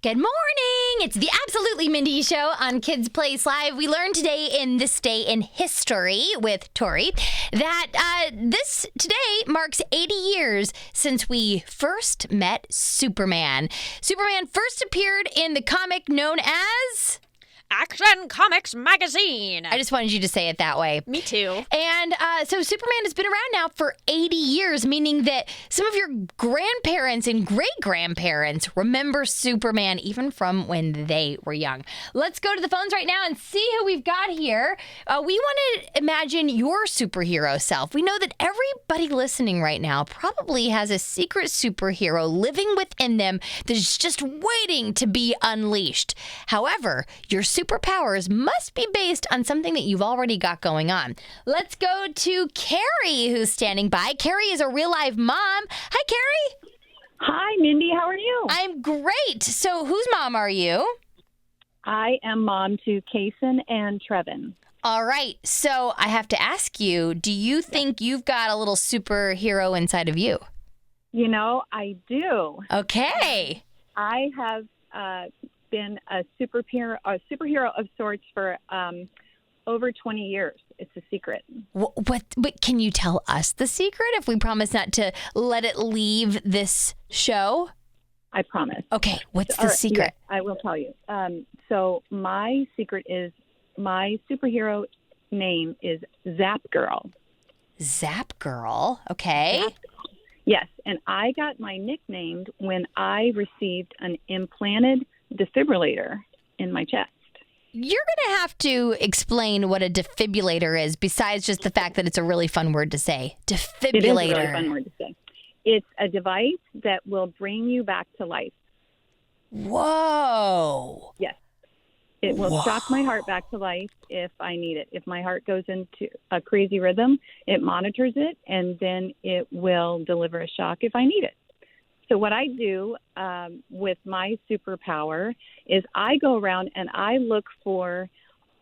Good morning. It's the Absolutely Mindy Show on Kids Place Live. We learned today in This Day in History with Tori that this today marks 80 years since we first met Superman. Superman first appeared in the comic known as Action Comics Magazine. I just wanted you to say it that way. Me too. And so Superman has been around now for 80 years, meaning that some of your grandparents and great-grandparents remember Superman even from when they were young. Let's go to the phones right now and see who we've got here. We want to imagine your superhero self. We know that everybody listening right now probably has a secret superhero living within them that is just waiting to be unleashed. However, your superpowers must be based on something that you've already got going on. Let's go to Carrie, who's standing by. Carrie is a real live mom. Hi, Carrie. Hi, Mindy. How are you? I'm great. So whose mom are you? I am mom to Kason and Trevin. All right. So I have to ask you, do you think you've got a little superhero inside of you? You know, I do. Okay. I have been a superhero of sorts for over 20 years. It's a secret. What can you tell us the secret if we promise not to let it leave this show? I promise. Okay, what's the secret? Yes, I will tell you. So my secret is my superhero name is Zapgirl. Zapgirl, okay. Zapgirl. Yes, and I got my nickname when I received an implanted defibrillator in my chest. You're going to have to explain what a defibrillator is, besides just the fact that it's a really fun word to say. Defibrillator. It is a really fun word to say. It's a device that will bring you back to life. Whoa. Yes. It will shock my heart back to life if I need it. If my heart goes into a crazy rhythm, it monitors it, and then it will deliver a shock if I need it. So what I do with my superpower is I go around and I look for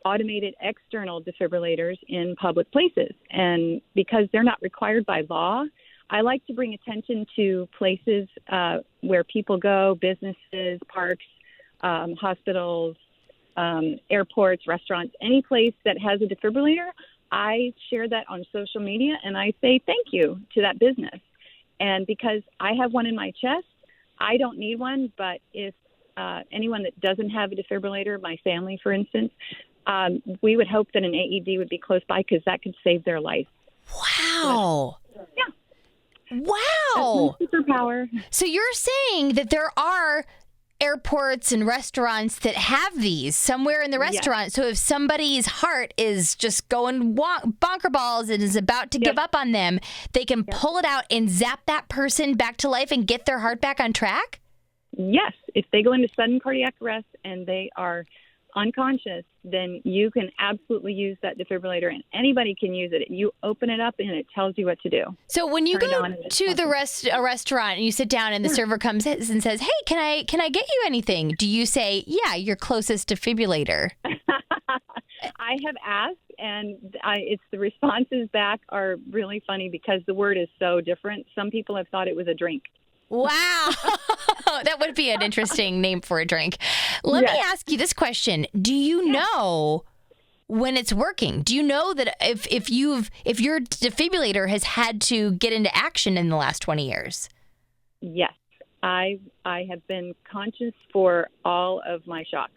automated external defibrillators in public places. And because they're not required by law, I like to bring attention to places where people go, businesses, parks, hospitals, airports, restaurants, any place that has a defibrillator. I share that on social media and I say thank you to that business. And because I have one in my chest, I don't need one. But if anyone that doesn't have a defibrillator, my family, for instance, we would hope that an AED would be close by because that could save their life. Wow. Yeah. Wow. That's my superpower. So you're saying that there are airports and restaurants that have these somewhere in the restaurant. Yes. So if somebody's heart is just going bonker balls and is about to give up on them, they can pull it out and zap that person back to life and get their heart back on track? Yes. If they go into sudden cardiac arrest and they are unconscious, then you can absolutely use that defibrillator, and anybody can use it. You open it up and it tells you what to do. So when you go to a restaurant and you sit down and the server comes in and says, "Hey, can I get you anything?" Do you say, "Yeah, your closest defibrillator"? I have asked, and it's the responses back are really funny because the word is so different. Some people have thought it was a drink. Wow. That would be an interesting name for a drink. Let me ask you this question. Do you know when it's working? Do you know that if your defibrillator has had to get into action in the last 20 years? Yes. I have been conscious for all of my shocks.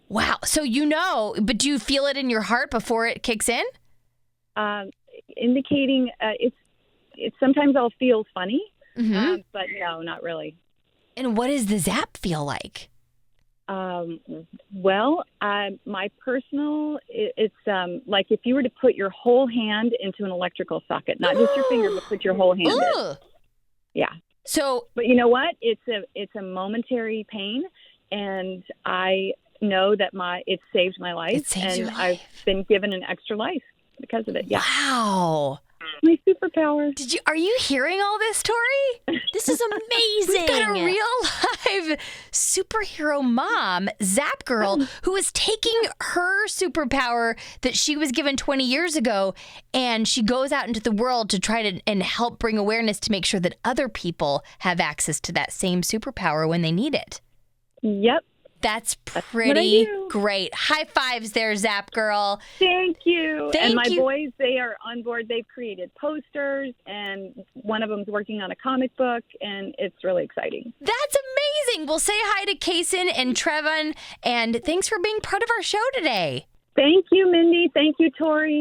Wow. So you know, but do you feel it in your heart before it kicks in? Indicating it's sometimes I'll feel funny. Mm-hmm. But no, not really. And what does the zap feel like? Well, my personal, it's like if you were to put your whole hand into an electrical socket, not just your finger, but put your whole hand in. Yeah. So, but you know what? It's a momentary pain, and I know that it saved my life, and I've been given an extra life because of it. Yeah. Wow. My superpower. Are you hearing all this, Tori? This is amazing. We've got a real live superhero mom, Zapgirl, who is taking her superpower that she was given 20 years ago, and she goes out into the world to try to and help bring awareness to make sure that other people have access to that same superpower when they need it. Yep. That's what I pretty do. great. High fives there, Zapgirl. Thank you. Thank and my you. boys, they are on board. They've created posters, and one of them's working on a comic book, and it's really exciting. That's amazing. We'll say hi to Kaysen and Trevon, and thanks for being part of our show today. Thank you, Mindy. Thank you, Tori.